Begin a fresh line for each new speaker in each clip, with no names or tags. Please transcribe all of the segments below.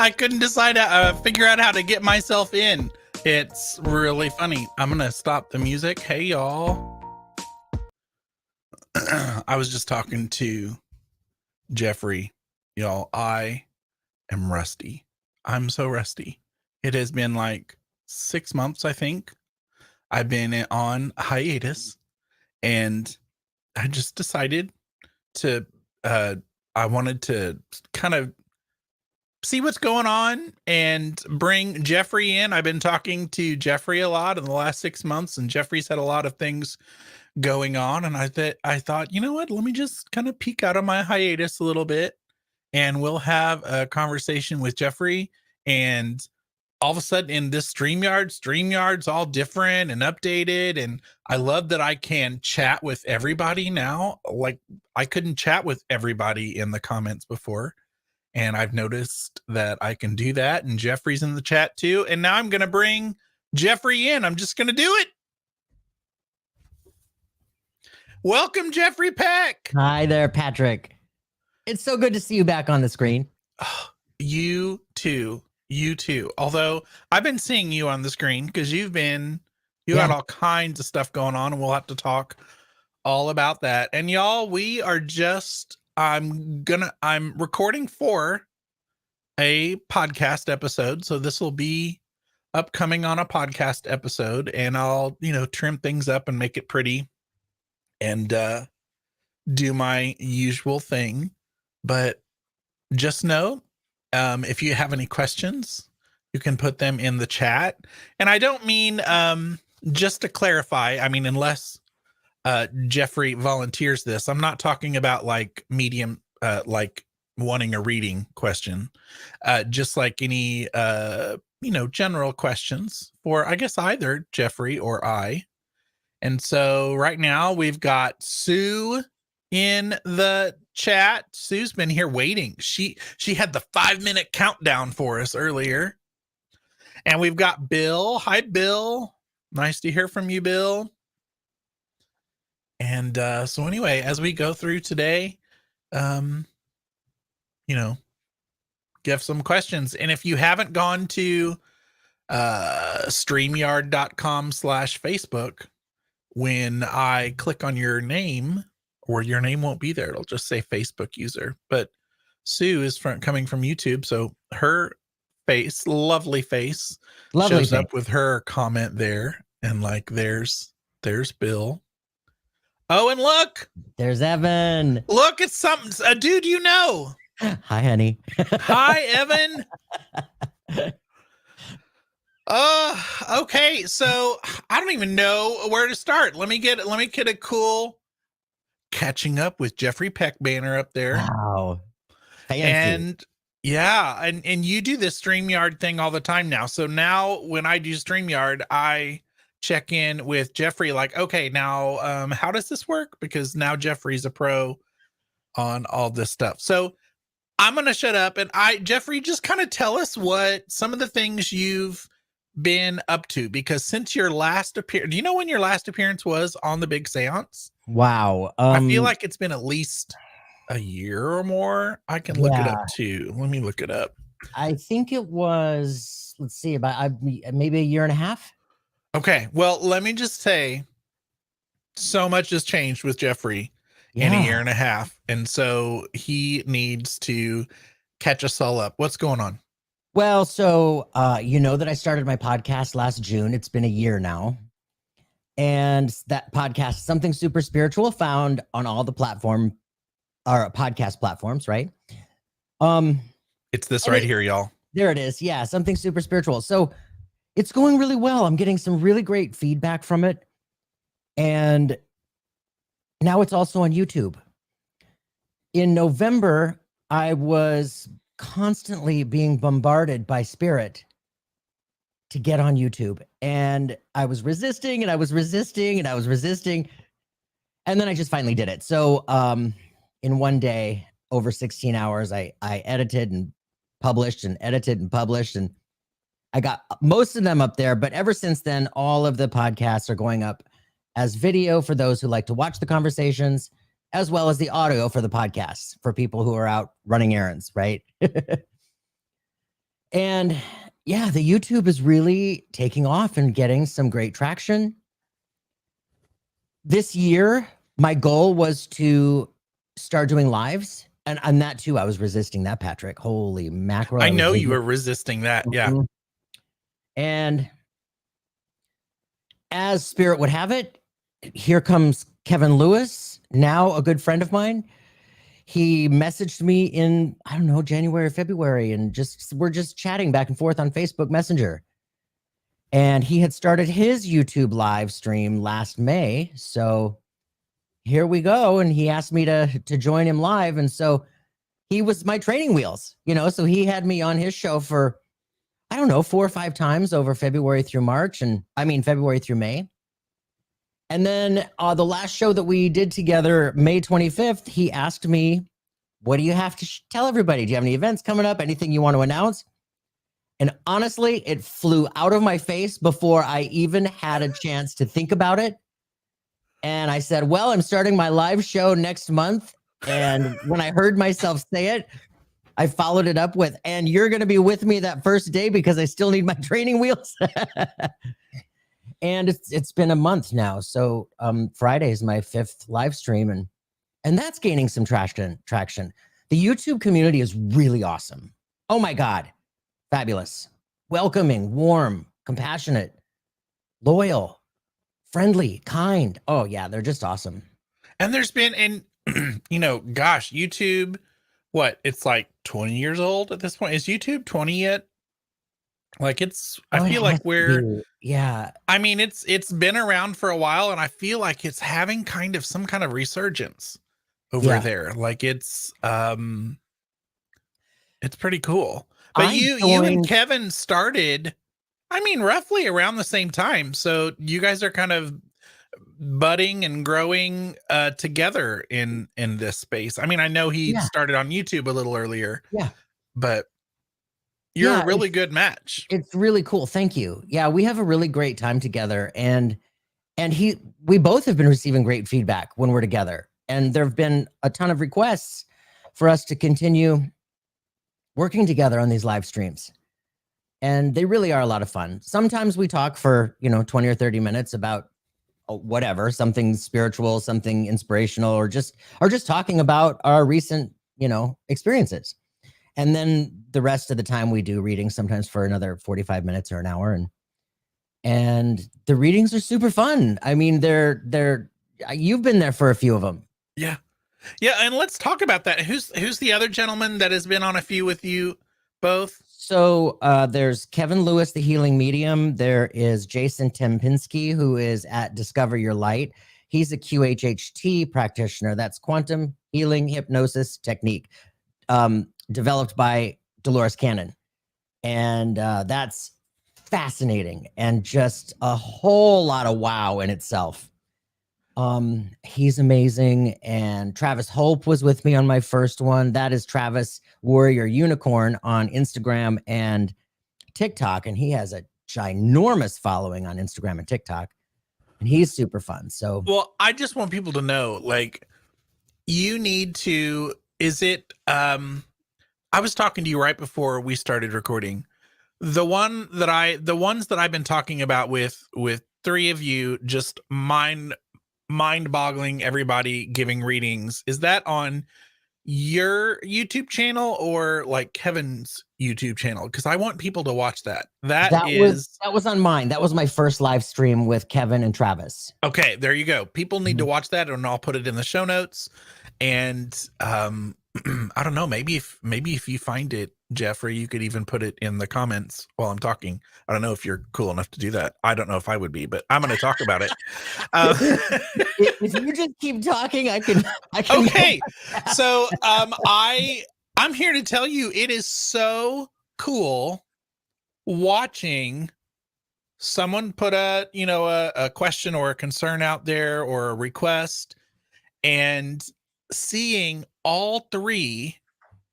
I couldn't decide figure out how to get myself in. It's really funny. I'm gonna stop the music. Hey y'all. I was just talking to Jeffrey. Y'all, I am rusty. I'm so rusty. It has been like 6 months, I think. I've been on hiatus, and I just decided to I wanted to kind of see what's going on and bring Jeffrey in. I've been talking to Jeffrey a lot in the last 6 months, and Jeffrey's had a lot of things going on. And I thought, you know what? Let me just kind of peek out of my hiatus a little bit, and we'll have a conversation with Jeffrey. And all of a sudden in this StreamYard's all different and updated. And I love that I can chat with everybody now. Like, I couldn't chat with everybody in the comments before. And I've noticed that I can do that. And Jeffrey's in the chat too. And now I'm going to bring Jeffrey in. I'm just going to do it. Welcome, Jeffrey Peck.
Hi there, Patrick. It's so good to see you back on the screen.
Oh, you too. Although I've been seeing you on the screen because you got all kinds of stuff going on, and we'll have to talk all about that. And y'all, we are just, I'm recording for a podcast episode. So this will be upcoming on a podcast episode, and I'll, trim things up and make it pretty and do my usual thing. But just know, if you have any questions, you can put them in the chat. And I don't mean, just to clarify, I mean, unless Jeffrey volunteers this, I'm not talking about like medium, like wanting a reading question, just like any, general questions for, I guess, either Jeffrey or I. And so right now we've got Sue in the chat. Sue's been here waiting. She had the 5-minute countdown for us earlier. And we've got Bill. Hi, Bill. Nice to hear from you, Bill. And so anyway, as we go through today, give some questions. And if you haven't gone to streamyard.com/Facebook, when I click on your name, or your name won't be there, it'll just say Facebook user. But Sue is coming from YouTube, so her face, lovely face, shows up with her comment there. And like, there's Bill. Oh, and look,
there's Evan.
Look, it's something, a dude you know.
Hi, honey.
Hi, Evan. Okay, so I don't even know where to start. Let me get a cool catching up with Jeffrey Peck banner up there.
Wow. Fancy.
And yeah, and you do this StreamYard thing all the time now. So now when I do StreamYard, I check in with Jeffrey like, okay, now how does this work? Because now Jeffrey's a pro on all this stuff. So I'm going to shut up, and Jeffrey, just kind of tell us what some of the things you've been up to, because since your last appearance, do you know when your last appearance was on the Big Seance?
Wow.
I feel like it's been at least a year or more. I can look it up too. Let me look it up.
I think it was, let's see, about maybe a year and a half.
Okay. Well, let me just say, so much has changed with Jeffrey in a year and a half. And so he needs to catch us all up. What's going on?
Well, so you know that I started my podcast last June. It's been a year now. And that podcast, Something Super Spiritual, found on all the podcast platforms, right?
It's this right here, y'all.
There it is. Yeah, Something Super Spiritual. So it's going really well. I'm getting some really great feedback from it. And now it's also on YouTube. In November, I was constantly being bombarded by spirit to get on YouTube. And I was resisting, and I was resisting, and I was resisting. And then I just finally did it. So in one day, over 16 hours, I edited and published and edited and published. And I got most of them up there. But ever since then, all of the podcasts are going up as video for those who like to watch the conversations, as well as the audio for the podcasts for people who are out running errands, right? And yeah, the YouTube is really taking off and getting some great traction. This year, my goal was to start doing lives. And that too, I was resisting that, Patrick. Holy mackerel.
I know you were resisting that. Yeah.
Mhm. And as spirit would have it, here comes Kevin Lewis, now a good friend of mine. He messaged me in, I don't know, January or February, and we're just chatting back and forth on Facebook Messenger. And he had started his YouTube live stream last May. So here we go. And he asked me to join him live. And so he was my training wheels, so he had me on his show for, I don't know, 4 or 5 times over February through March. February through May. And then the last show that we did together, May 25th, he asked me, what do you have to tell everybody? Do you have any events coming up? Anything you want to announce? And honestly, it flew out of my face before I even had a chance to think about it. And I said, well, I'm starting my live show next month. And when I heard myself say it, I followed it up with, and you're going to be with me that first day because I still need my training wheels. And it's been a month now. So Friday is my 5th live stream, and that's gaining some traction. The YouTube community is really awesome. Oh my God. Fabulous. Welcoming, warm, compassionate, loyal, friendly, kind. Oh yeah, they're just awesome.
And there's been, gosh, YouTube, what? It's like 20 years old at this point. Is YouTube 20 yet? Like I feel like
yeah.
I mean, it's been around for a while, and I feel like it's having some kind of resurgence over there. Like it's pretty cool. But you and Kevin started, I mean, roughly around the same time. So you guys are kind of budding and growing together in this space. I mean, I know he started on YouTube a little earlier.
Yeah.
But you're a really good match.
It's really cool. Thank you. Yeah, we have a really great time together, and we both have been receiving great feedback when we're together. And there have been a ton of requests for us to continue working together on these live streams. And they really are a lot of fun. Sometimes we talk for, 20 or 30 minutes about whatever, something spiritual, something inspirational, or just talking about our recent, experiences. And then the rest of the time we do readings, sometimes for another 45 minutes or an hour. And the readings are super fun. I mean, you've been there for a few of them.
Yeah. Yeah. And let's talk about that. Who's the other gentleman that has been on a few with you both?
So there's Kevin Lewis, the healing medium. There is Jason Tempinski, who is at Discover Your Light. He's a QHHT practitioner. That's quantum healing hypnosis technique. Developed by Dolores Cannon. And that's fascinating and just a whole lot of wow in itself. He's amazing. And Travis Hope was with me on my first one. That is Travis Warrior Unicorn on Instagram and TikTok. And he has a ginormous following on Instagram and TikTok. And he's super fun. So,
well, I just want people to know, like, you need to, I was talking to you right before we started recording. The ones that I've been talking about with 3 of you, just mind-boggling, everybody giving readings. Is that on your YouTube channel or like Kevin's YouTube channel? Because I want people to watch that. That
was on mine. That was my first live stream with Kevin and Travis.
Okay, there you go. People need to watch that, and I'll put it in the show notes. And I don't know, maybe if you find it, Jeffrey, you could even put it in the comments while I'm talking. I don't know if you're cool enough to do that. I don't know if I would be, but I'm going to talk about it.
If you just keep talking, I can.
Okay. So I'm here to tell you, it is so cool watching someone put a question or a concern out there or a request, and seeing all 3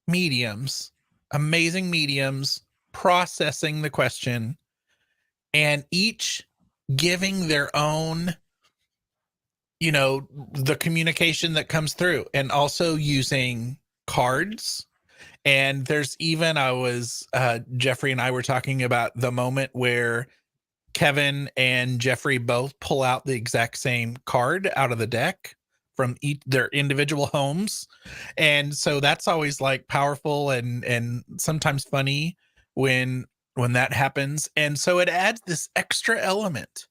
mediums, amazing mediums, processing the question and each giving their own, the communication that comes through, and also using cards And there's even, Jeffrey and I were talking about the moment where Kevin and Jeffrey both pull out the exact same card out of the deck from their individual homes. And so that's always like powerful and sometimes funny when that happens. And so it adds this extra element.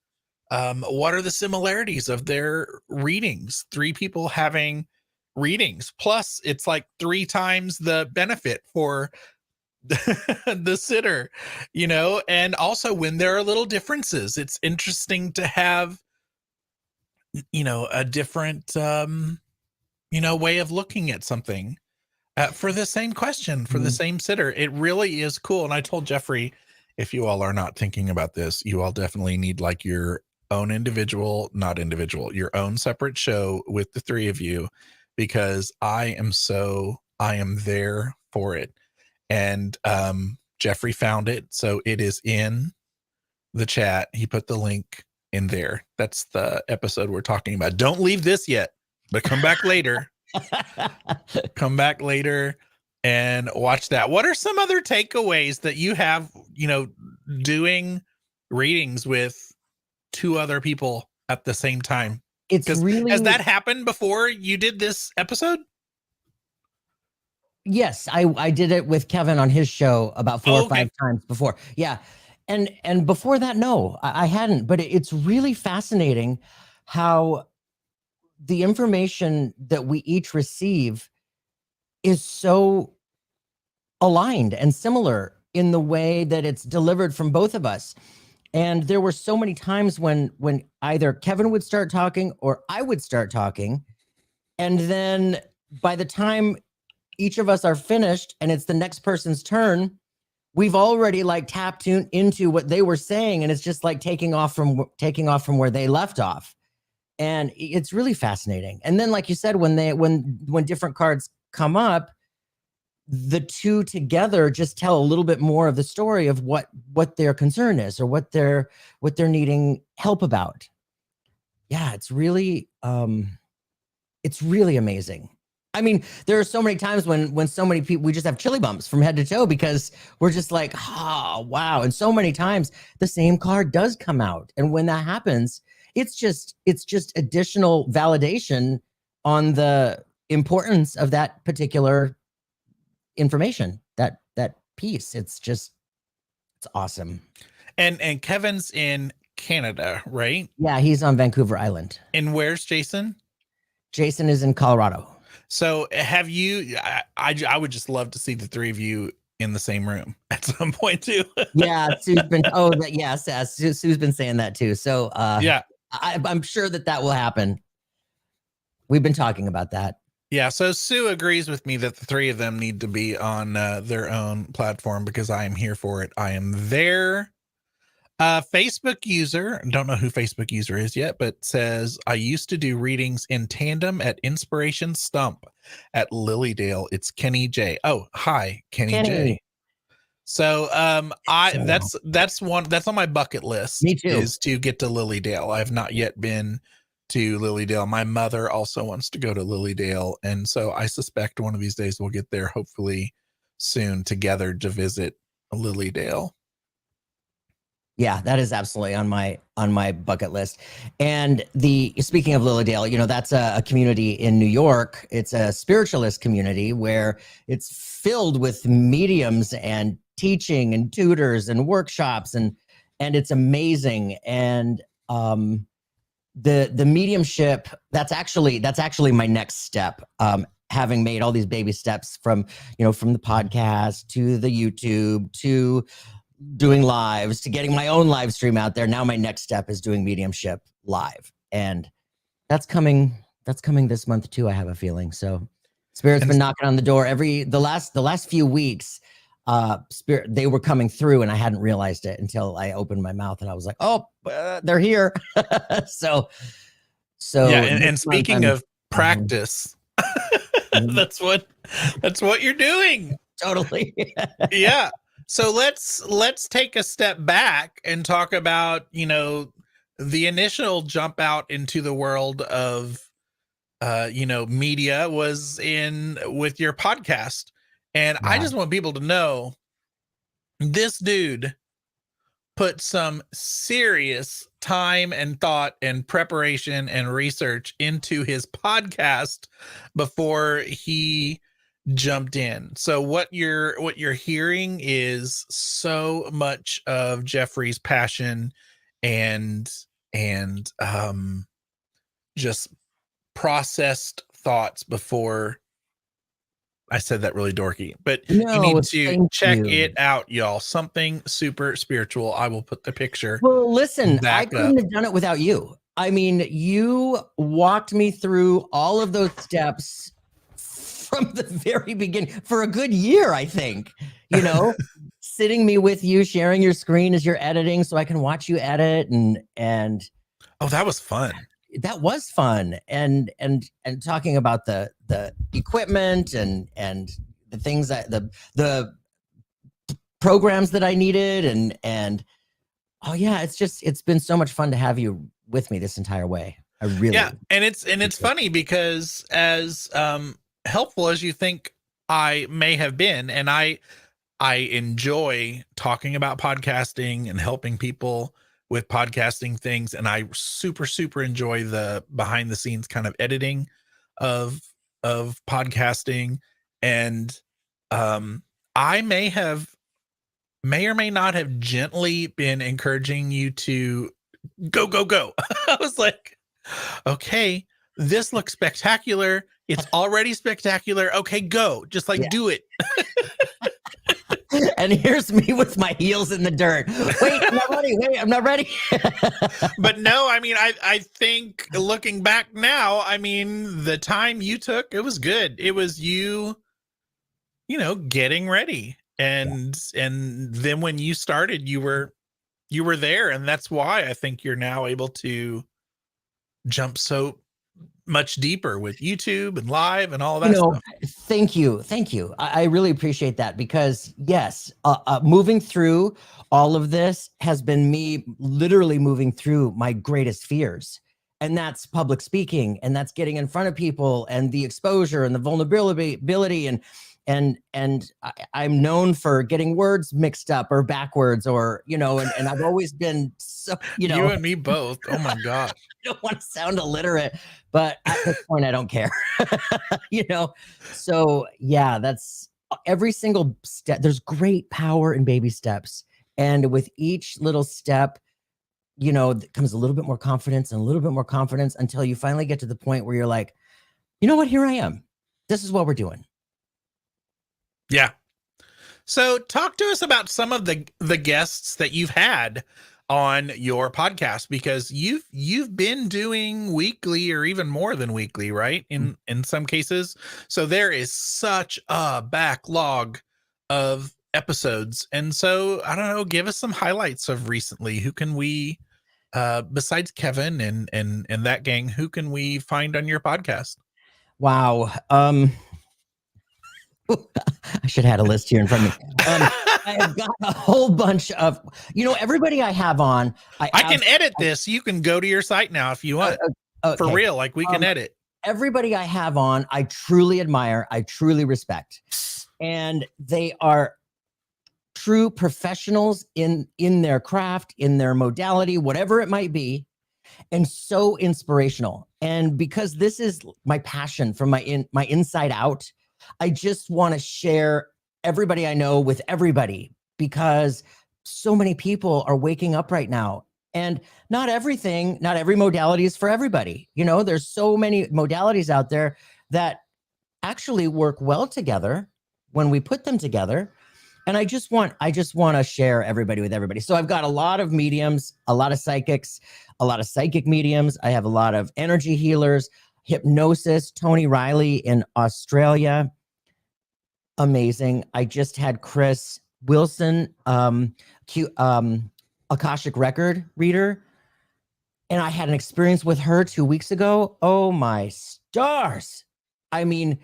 What are the similarities of their readings? 3 people having readings, plus it's like 3 times the benefit for the sitter, and also when there are little differences, it's interesting to have, a different, way of looking at something for the same question, for the same sitter. It really is cool. And I told Jeffrey, if you all are not thinking about this, you all definitely need like your own your own separate show with the 3 of you, because I am there for it. And Jeffrey found it, so it is in the chat. He put the link in there. That's the episode we're talking about. Don't leave this yet, but come back later. Come back later and watch that. What are some other takeaways that you have, doing readings with 2 other people at the same time?
It's really,
has that happened before you did this episode?
Yes, I did it with Kevin on his show about 4 or 5 times before. Yeah. And before that, no, I hadn't, but it's really fascinating how the information that we each receive is so aligned and similar in the way that it's delivered from both of us. And there were so many times when either Kevin would start talking or I would start talking. And then by the time each of us are finished and it's the next person's turn, we've already like tapped into what they were saying. And it's just like taking off from where they left off. And it's really fascinating. And then, like you said, when different cards come up, the 2 together just tell a little bit more of the story of what their concern is or what they're needing help about. Yeah, it's really amazing. I mean, there are so many times when so many people, we just have chili bumps from head to toe because we're just like, oh, wow. And so many times the same card does come out. And when that happens, it's just additional validation on the importance of that particular information, that piece. It's awesome.
And Kevin's in Canada, right?
Yeah, he's on Vancouver Island.
And where's Jason?
Jason is in Colorado.
So have you, I would just love to see the 3 of you in the same room at some point too.
Yeah, Sue's been, Sue's been saying that too. So yeah, I'm sure that will happen. We've been talking about that.
Yeah, so Sue agrees with me that the 3 of them need to be on their own platform because I am here for it. I am there. Facebook user, don't know who Facebook user is yet, but says, I used to do readings in tandem at Inspiration Stump at Lilydale. It's Kenny J. Oh, hi, Kenny J. So that's on my bucket list.
Me too.
Is to get to Lilydale. I have not yet been to Lilydale. My mother also wants to go to Lilydale, and so I suspect one of these days we'll get there, hopefully soon, together to visit Lilydale.
Yeah, that is absolutely on my bucket list. And speaking of Lilydale, that's a community in New York. It's a spiritualist community where it's filled with mediums and teaching and tutors and workshops, and it's amazing. And the mediumship, that's actually my next step. Having made all these baby steps from the podcast to the YouTube to doing lives to getting my own live stream out there. Now my next step is doing mediumship live, and that's coming this month too. I have a feeling. So Spirit's been knocking on the door the last few weeks. Spirit, they were coming through, and I hadn't realized it until I opened my mouth, and I was like, oh, they're here. so
yeah. And speaking of practice, that's what you're doing.
Totally.
Yeah. So let's take a step back and talk about, the initial jump out into the world of, media was with your podcast. And I
Yeah.
just want people to know this dude put some serious time and thought and preparation and research into his podcast before he jumped in. So what you're hearing is so much of Jeffrey's passion and just processed thoughts before. I said that really dorky, but you
No,
need to
thank
check
you.
it out, y'all. Something super spiritual. I will put the picture
Well, listen, I
back
couldn't
up.
have done it without you. I mean, you walked me through all of those steps from the very beginning for a good year, I think. You know, sitting me with you, sharing your screen as you're editing so I can watch you edit and
Oh, that was fun.
that was fun. And talking about the equipment and the things that the programs that I needed and oh yeah, it's been so much fun to have you with me this entire way. I really
And it's funny because as helpful as you think I may have been, and I enjoy talking about podcasting and helping people with podcasting things, and I super enjoy the behind the scenes kind of editing of podcasting, and I may or may not have gently been encouraging you to go. I was like, okay, this looks spectacular. It's already spectacular. Okay, go. Just like do it.
And here's me with my heels in the dirt. Wait, I'm not ready. Wait, I'm not ready.
But no, I mean, I think looking back now, I mean, the time you took, it was good. It was you getting ready. And then when you started, you were there. And that's why I think you're now able to jump so much deeper with YouTube and live and all that stuff.
Thank you. I really appreciate that because yes, moving through all of this has been me literally moving through my greatest fears. And that's public speaking, and that's getting in front of people, and the exposure and the vulnerability and I'm known for getting words mixed up or backwards or, and I've always been so,
You and me both. Oh my gosh.
I don't want to sound illiterate, but at this point, I don't care, So yeah, that's every single step. There's great power in baby steps. And with each little step, comes a little bit more confidence and a little bit more confidence until you finally get to the point where you're like, you know what, here I am. This is what we're doing.
Yeah. So talk to us about some of the guests that you've had on your podcast, because you've been doing weekly or even more than weekly, right? In some cases. So there is such a backlog of episodes. And so I don't know, give us some highlights of recently. Who can we besides Kevin and that gang, who can we find on your podcast?
Wow. I should have had a list here in front of me. I have got a whole bunch of, everybody I have on.
I can edit this. You can go to your site now if you want.
Okay.
For real, like we can edit.
Everybody I have on, I truly admire. I truly respect. And they are true professionals in their craft, in their modality, whatever it might be, and so inspirational. And because this is my passion from my inside out, I just want to share everybody I know with everybody, because so many people are waking up right now, and not every modality is for everybody. There's so many modalities out there that actually work well together when we put them together. And I just want to share everybody with everybody. So I've got a lot of mediums, a lot of psychics, a lot of psychic mediums. I have a lot of energy healers, hypnosis, Tony Riley in Australia. Amazing. I just had Chris Wilson, Akashic record reader. And I had an experience with her 2 weeks ago. Oh my stars. I mean,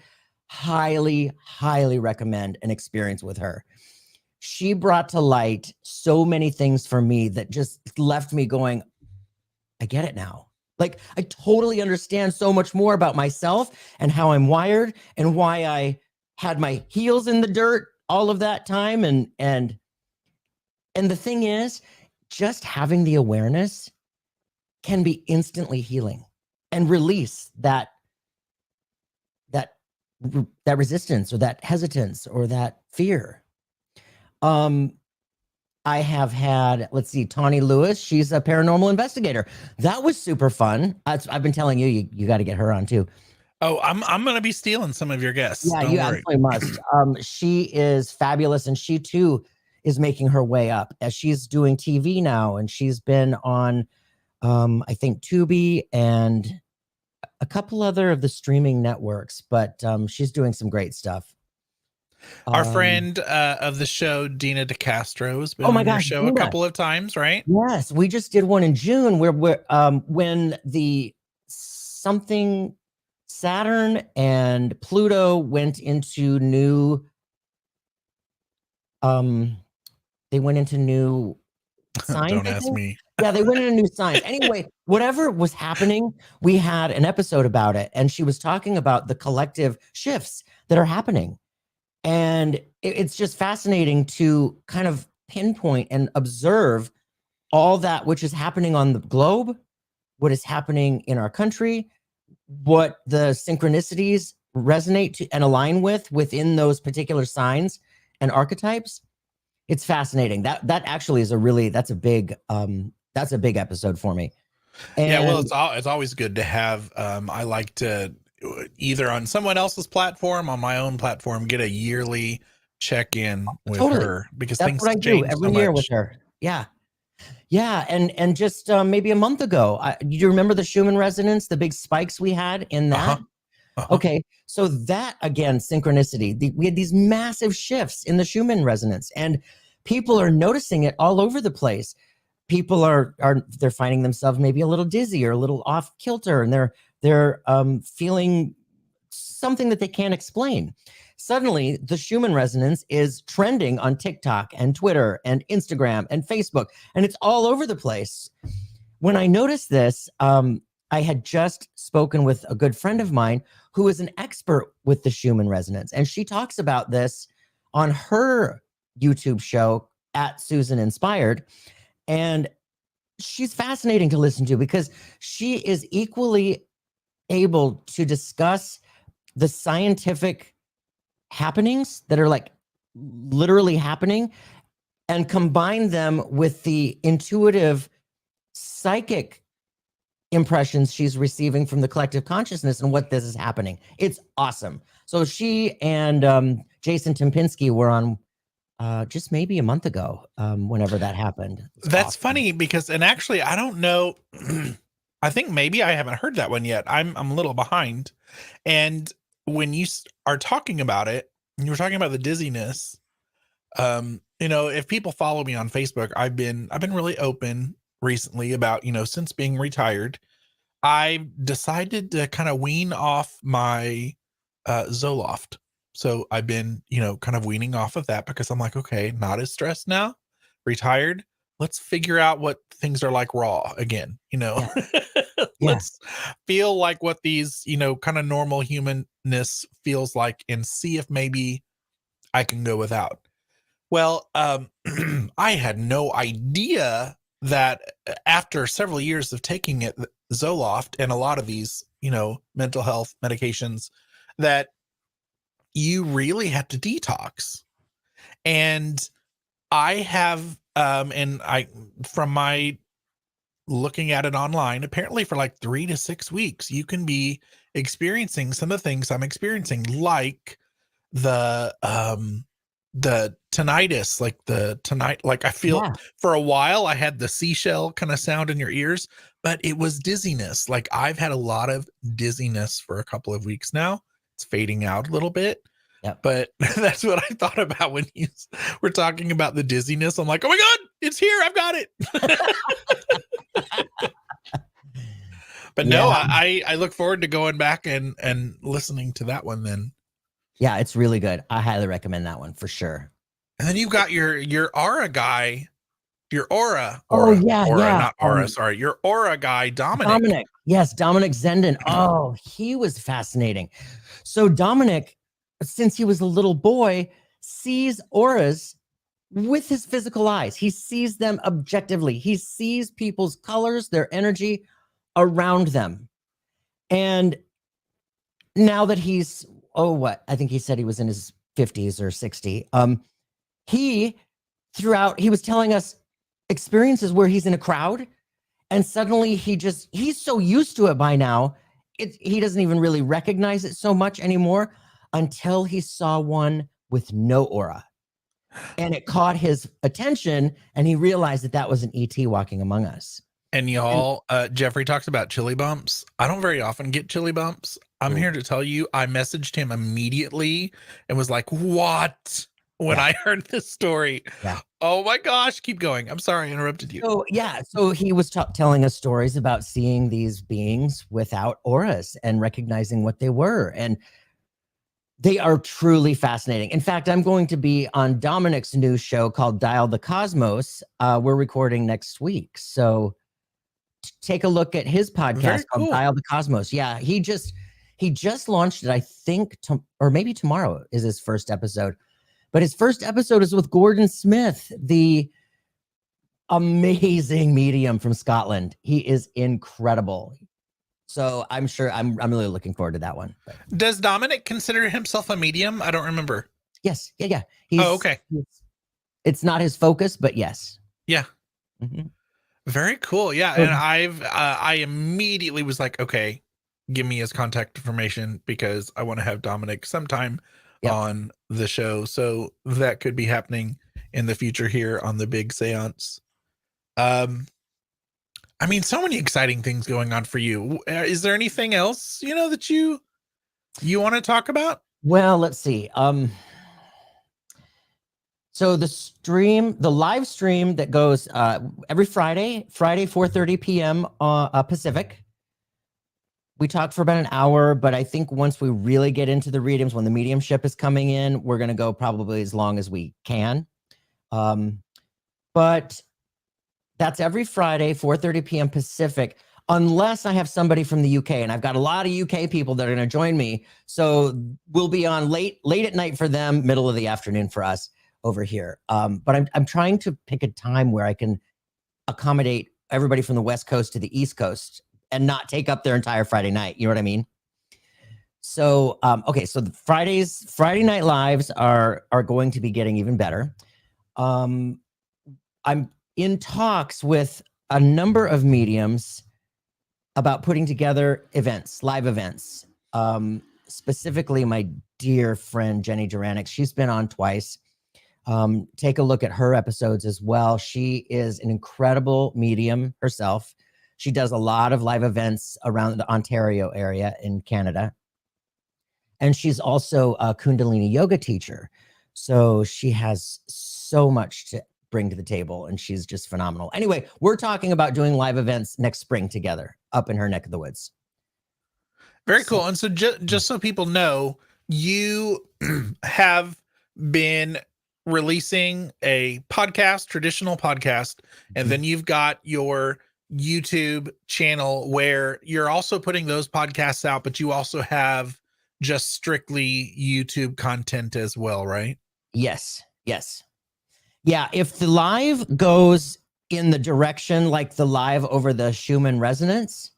highly, highly recommend an experience with her. She brought to light so many things for me that just left me going, I get it now. Like, I totally understand so much more about myself and how I'm wired and why I had my heels in the dirt all of that time. And the thing is, just having the awareness can be instantly healing and release that resistance or that hesitance or that fear. I have had, let's see, Tawny Lewis. She's a paranormal investigator. That was super fun. I've been telling you got to get her on too.
Oh, I'm going to be stealing some of your guests.
Yeah,
Don't
you
worry.
absolutely must. She is fabulous, and she too is making her way up as she's doing TV now, and she's been on, I think, Tubi and a couple other of the streaming networks, but she's doing some great stuff.
Our friend of the show, Dina DeCastro, has been
Oh my
on your
gosh,
show
Dina.
a couple of times, right?
Yes, we just did one in June where when the something Saturn and Pluto went into new they went into new signs.
Don't ask me.
Yeah, they went into new signs. Anyway, whatever was happening, we had an episode about it, and she was talking about the collective shifts that are happening. And it's just fascinating to kind of pinpoint and observe all that which is happening on the globe, what is happening in our country, what the synchronicities resonate to and align with within those particular signs and archetypes. It's fascinating. That actually is that's a big episode for me. And
yeah, well, it's always good to have. I like to either on someone else's platform, on my own platform, get a yearly check-in with her, because
that's
things
what I do
change
every
so
year
much.
with her. Yeah, and just maybe a month ago, do you remember the Schumann resonance, the big spikes we had in that? Okay, so that, again, synchronicity. We had these massive shifts in the Schumann resonance, and people are noticing it all over the place. People they're finding themselves maybe a little dizzy or a little off kilter, and they're feeling something that they can't explain. Suddenly, the Schumann resonance is trending on TikTok and Twitter and Instagram and Facebook, and it's all over the place. When I noticed this, I had just spoken with a good friend of mine who is an expert with the Schumann resonance, and she talks about this on her YouTube show at Susan Inspired, and she's fascinating to listen to because she is equally able to discuss the scientific happenings that are like literally happening and combine them with the intuitive psychic impressions she's receiving from the collective consciousness and what this is happening. It's awesome. So she and Jason Tempinski were on just maybe a month ago, whenever that happened.
That's awesome. Funny because, and actually, I don't know. I think maybe I haven't heard that one yet. I'm a little behind. And when you are talking about it, you were talking about the dizziness. If people follow me on Facebook, I've been really open recently about, since being retired, I decided to kind of wean off my Zoloft. So I've been, kind of weaning off of that because I'm like, okay, not as stressed now, retired. Let's figure out what things are like raw again, Yeah. Let's feel like what these, kind of normal humanness feels like and see if maybe I can go without. Well, I had no idea that after several years of taking it, Zoloft and a lot of these, mental health medications, that you really have to detox. And I have, from my looking at it online, apparently for like 3 to 6 weeks, you can be experiencing some of the things I'm experiencing, like the tinnitus, like I feel for a while I had the seashell kind of sound in your ears, but it was dizziness. Like I've had a lot of dizziness for a couple of weeks now. It's fading out a little bit.
Yep. But
that's what I thought about when you were talking about the dizziness. I'm like, oh my God, it's here. I've got it. But no, I look forward to going back and listening to that one then.
Yeah, it's really good. I highly recommend that one for sure.
And then you've got your aura guy, your aura. Not aura. Sorry. Your aura guy, Dominic.
Yes. Dominic Zenden. Oh, he was fascinating. So Dominic since he was a little boy, sees auras with his physical eyes. He sees them objectively. He sees people's colors, their energy around them. And now that he's, I think he said he was in his 50s or 60. He was telling us experiences where he's in a crowd and suddenly he's so used to it by now. He doesn't even really recognize it so much anymore until he saw one with no aura. And it caught his attention and he realized that was an ET walking among us.
And y'all, Jeffrey talks about chili bumps. I don't very often get chili bumps. I'm here to tell you, I messaged him immediately and was like, what? When I heard this story.
Yeah.
Oh my gosh, keep going. I'm sorry I interrupted you.
So he was telling us stories about seeing these beings without auras and recognizing what they were. And they are truly fascinating. In fact, I'm going to be on Dominic's new show called Dial the Cosmos. We're recording next week. So take a look at his podcast called Dial the Cosmos. Yeah, he just launched it, I think, or maybe tomorrow is his first episode. But his first episode is with Gordon Smith, the amazing medium from Scotland. He is incredible. So I'm really looking forward to that one.
Does Dominic consider himself a medium? I don't remember.
Yes. Yeah.
Okay.
It's not his focus, but yes.
Yeah.
Mm-hmm.
Very cool. Yeah. And I immediately was like, okay, give me his contact information because I want to have Dominic sometime on the show. So that could be happening in the future here on the Big Seance. I mean, so many exciting things going on for you. Is there anything else, that you want to talk about?
Well, let's see. So the live stream that goes every Friday, 4:30 p.m. Pacific. We talk for about an hour, but I think once we really get into the readings, when the mediumship is coming in, we're going to go probably as long as we can. But that's every Friday, 4:30 p.m. Pacific, unless I have somebody from the UK, and I've got a lot of UK people that are going to join me. So we'll be on late at night for them, middle of the afternoon for us over here. But I'm trying to pick a time where I can accommodate everybody from the West Coast to the East Coast and not take up their entire Friday night. You know what I mean? So, so the Friday night lives are going to be getting even better. I'm in talks with a number of mediums about putting together live events. Specifically, my dear friend, Jenny Duranic, she's been on twice. Take a look at her episodes as well. She is an incredible medium herself. She does a lot of live events around the Ontario area in Canada. And she's also a Kundalini yoga teacher. So she has so much to bring to the table and she's just phenomenal. Anyway, we're talking about doing live events next spring together up in her neck of the woods.
Very cool. And so just so people know, you have been releasing a podcast, traditional podcast, and then you've got your YouTube channel where you're also putting those podcasts out, but you also have just strictly YouTube content as well, right?
Yes. Yeah, if the live goes in the direction like the live over the Schumann resonance,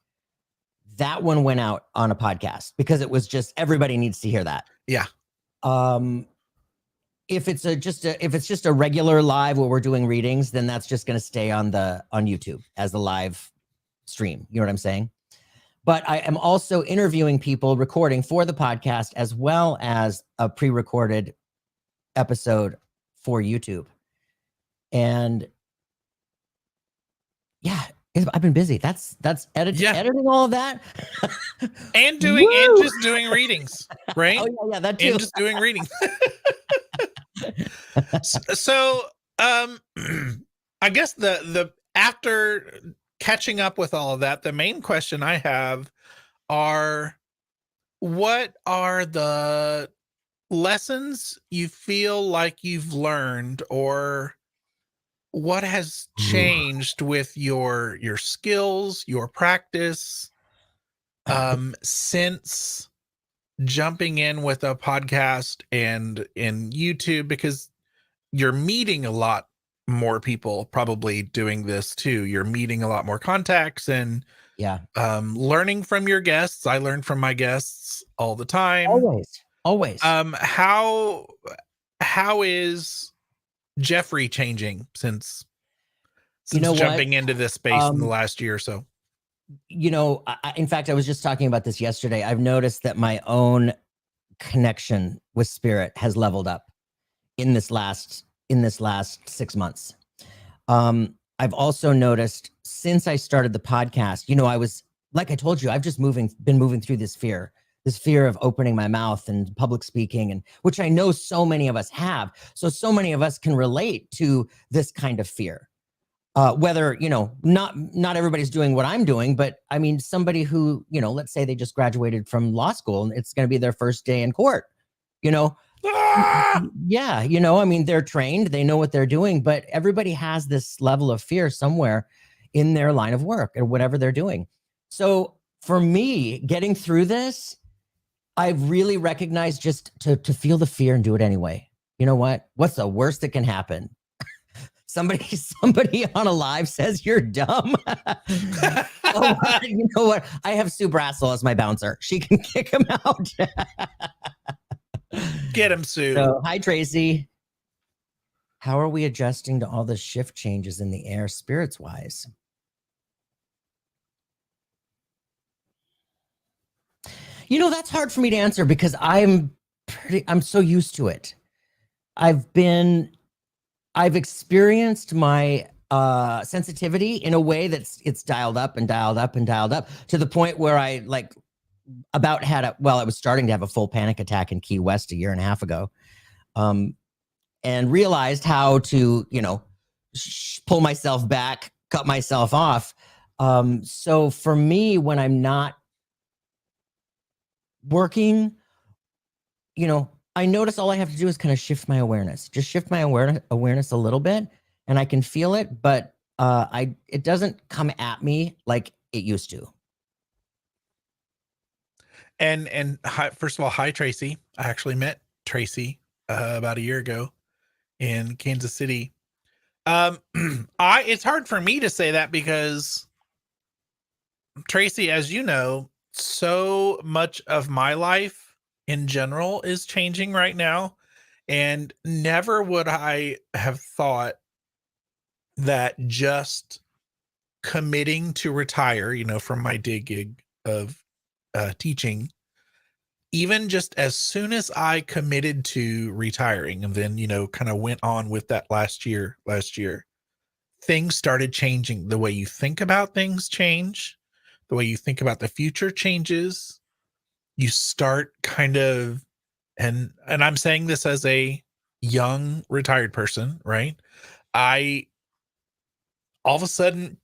that one went out on a podcast because it was just everybody needs to hear that.
Yeah.
If it's just a regular live where we're doing readings, then that's just going to stay on YouTube as a live stream. You know what I'm saying? But I am also interviewing people, recording for the podcast as well as a pre-recorded episode for YouTube. And yeah, I've been busy. That's editing all of that
and just doing readings, right?
Oh yeah, that too.
And just doing readings. So I guess the after catching up with all of that, the main question I have are, what are the lessons you feel like you've learned, or what has changed with your skills, your practice, since jumping in with a podcast and in YouTube, because you're meeting a lot more people probably doing this too. You're meeting a lot more contacts and
Yeah.
learning from your guests. I learn from my guests all the time.
Always.
How is Jeffrey changing since
You know what?
jumping into this space in the last year or so?
In fact, I was just talking about this yesterday. I've noticed that my own connection with spirit has leveled up in this last 6 months. I've also noticed since I started the podcast, I was, like I told you, I've just been moving through this fear of opening my mouth and public speaking, and which I know so many of us have. So many of us can relate to this kind of fear. Whether, not everybody's doing what I'm doing, but I mean, somebody who, let's say they just graduated from law school and it's going to be their first day in court, yeah, I mean, they're trained, they know what they're doing, but everybody has this level of fear somewhere in their line of work or whatever they're doing. So for me, getting through this, I've really recognized just to feel the fear and do it anyway. You know what? What's the worst that can happen? Somebody on a live says you're dumb. You know what? I have Sue Brassel as my bouncer. She can kick him out.
Get him, Sue.
So, hi, Tracy. How are we adjusting to all the shift changes in the air, spirits wise? That's hard for me to answer because I'm so used to it. I've experienced my sensitivity in a way it's dialed up and dialed up and dialed up to the point where I I was starting to have a full panic attack in Key West a year and a half ago, and realized how to, pull myself back, cut myself off. So for me, when I'm not working, I notice all I have to do is kind of shift my awareness, awareness a little bit, and I can feel it, but it doesn't come at me like it used to.
And hi, first of all, hi, Tracy. I actually met Tracy about a year ago in Kansas City. It's hard for me to say that because Tracy, as you know, so much of my life in general is changing right now, and never would I have thought that just committing to retire, from my day gig of teaching, even just as soon as I committed to retiring and then, kind of went on with that last year, things started changing. The way you think about things change, the way you think about the future changes. You start kind of, and I'm saying this as a young retired person, right? All of a sudden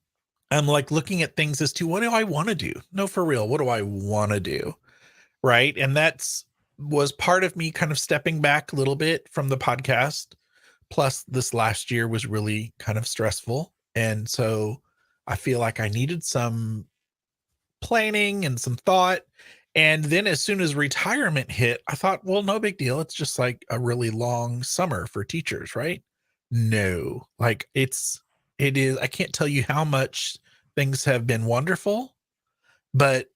I'm looking at things as to what do I want to do? No, for real. What do I want to do? Right. And was part of me kind of stepping back a little bit from the podcast. Plus this last year was really kind of stressful. And so I feel like I needed some planning and some thought. And then as soon as retirement hit, I thought, well, no big deal. It's just like a really long summer for teachers, right? No, it is. I can't tell you how much things have been wonderful, but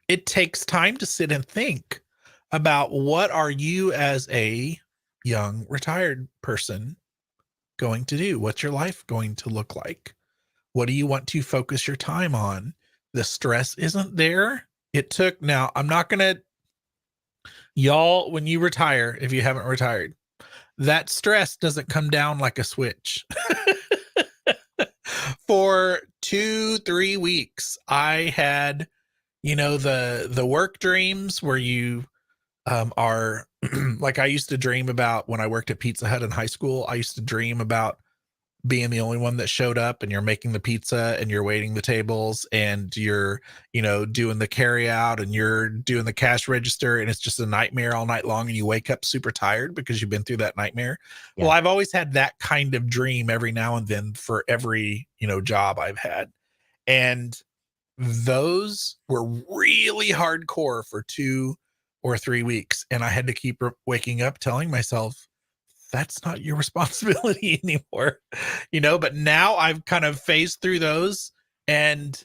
it takes time to sit and think about what are you as a young retired person going to do? What's your life going to look like? What do you want to focus your time on? The stress isn't there. Now I'm not going to, y'all, when you retire, if you haven't retired, that stress doesn't come down like a switch. For 2-3 weeks, I had, the work dreams where you are I used to dream about when I worked at Pizza Hut in high school. I used to dream about being the only one that showed up, and you're making the pizza and you're waiting the tables and you're, doing the carry out and you're doing the cash register, and it's just a nightmare all night long. And you wake up super tired because you've been through that nightmare. Yeah. Well, I've always had that kind of dream every now and then for every, job I've had. And those were really hardcore for 2 or 3 weeks. And I had to keep waking up telling myself, that's not your responsibility anymore, but now I've kind of phased through those, and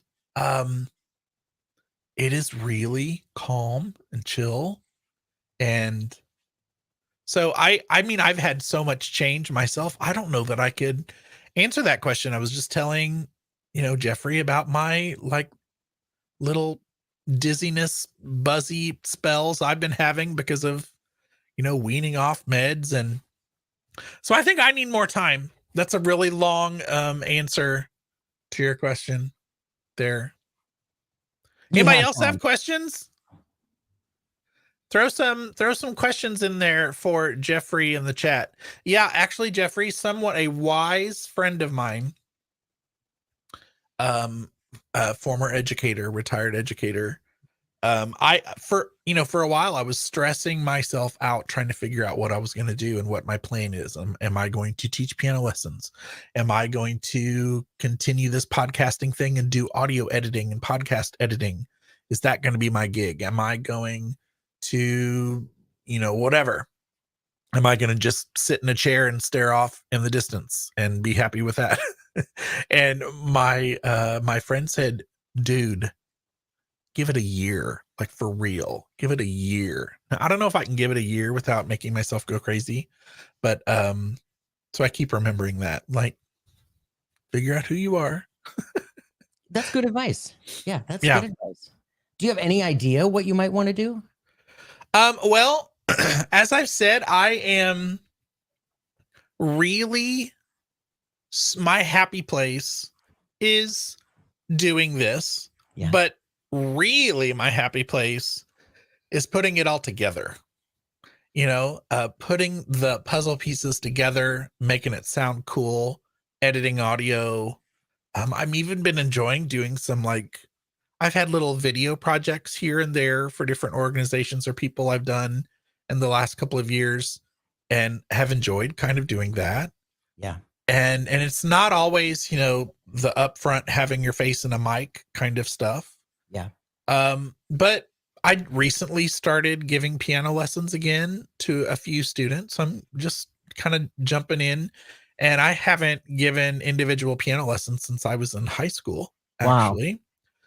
it is really calm and chill. And so I mean, I've had so much change myself. I don't know that I could answer that question. I was just telling, Jeffrey about my like little dizziness, buzzy spells I've been having because of, weaning off meds. And so I think I need more time. That's a really long answer to your question there. Anybody else have questions? Throw some questions in there for Jeffrey in the chat. Yeah, actually, Jeffrey, somewhat a wise friend of mine, former educator, retired educator. For a while I was stressing myself out trying to figure out what I was going to do and what my plan is. Am I going to teach piano lessons? Am I going to continue this podcasting thing and do audio editing and podcast editing? Is that going to be my gig? Am I going to, whatever? Am I going to just sit in a chair and stare off in the distance and be happy with that? And my friend said, dude, give it a year, like for real. Give it a year. Now, I don't know if I can give it a year without making myself go crazy, but so I keep remembering that, like, figure out who you are.
That's good advice. Yeah, that's good advice. Do you have any idea what you might want to do?
Well, as I've said, I am really, my happy place is doing this, but really my happy place is putting it all together, putting the puzzle pieces together, making it sound cool, editing audio. I've even been enjoying doing some, like, I've had little video projects here and there for different organizations or people I've done in the last couple of years, and have enjoyed kind of doing that.
Yeah.
And it's not always, the upfront having your face in a mic kind of stuff.
Yeah.
But I recently started giving piano lessons again to a few students. I'm just kind of jumping in, and I haven't given individual piano lessons since I was in high school, actually.
Wow.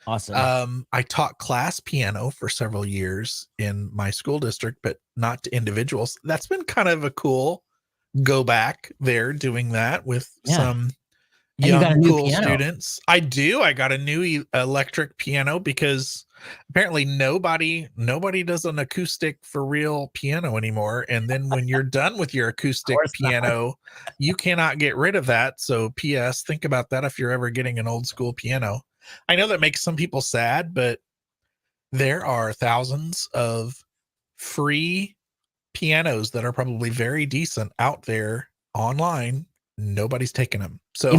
Awesome.
I taught class piano for several years in my school district, but not to individuals. That's been kind of a cool go back there, doing that with some young, cool students. I do. I got a new electric piano because apparently nobody does an acoustic for real piano anymore. And then when you're done with your acoustic piano, you cannot get rid of that. So PS, think about that if you're ever getting an old school piano. I know that makes some people sad, but there are thousands of free pianos that are probably very decent out there online. Nobody's taking them. So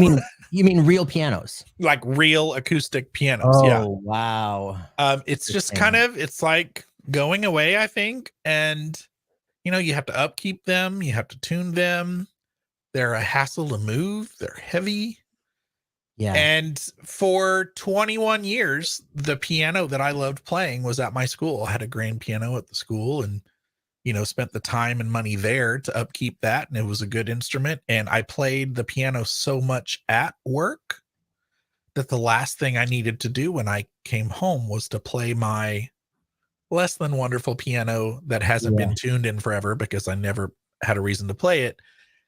you mean real pianos,
like real acoustic pianos?
Oh, wow.
It's just kind of, it's like going away, I think. And you have to upkeep them, you have to tune them. They're a hassle to move, they're heavy.
Yeah.
And for 21 years, the piano that I loved playing was at my school. I had a grand piano at the school, and spent the time and money there to upkeep that. And it was a good instrument. And I played the piano so much at work that the last thing I needed to do when I came home was to play my less than wonderful piano that hasn't been tuned in forever because I never had a reason to play it.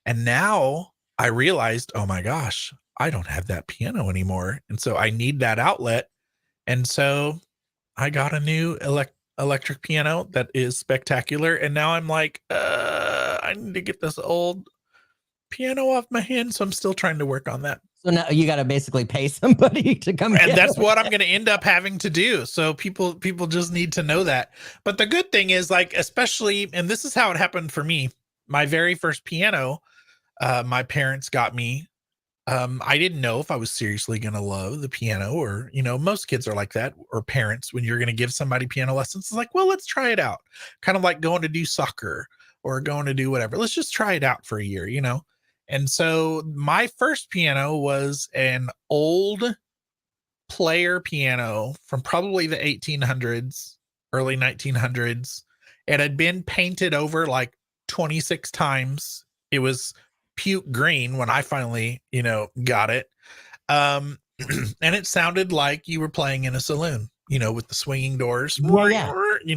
And now I realized, oh my gosh, I don't have that piano anymore. And so I need that outlet. And so I got a new electric piano that is spectacular. And now I'm like, I need to get this old piano off my hand. So I'm still trying to work on that.
So now you got to basically pay somebody to come in.
And that's what I'm going to end up having to do. So people just need to know that. But the good thing is, like, especially, and this is how it happened for me, my very first piano, my parents got me. I didn't know if I was seriously going to love the piano, or, most kids are like that, or parents, when you're going to give somebody piano lessons, it's like, well, let's try it out. Kind of like going to do soccer or going to do whatever. Let's just try it out for a year, And so my first piano was an old player piano from probably the 1800s, early 1900s. It had been painted over like 26 times. It was puke green when I finally, got it. And it sounded like you were playing in a saloon, with the swinging doors,
Yeah.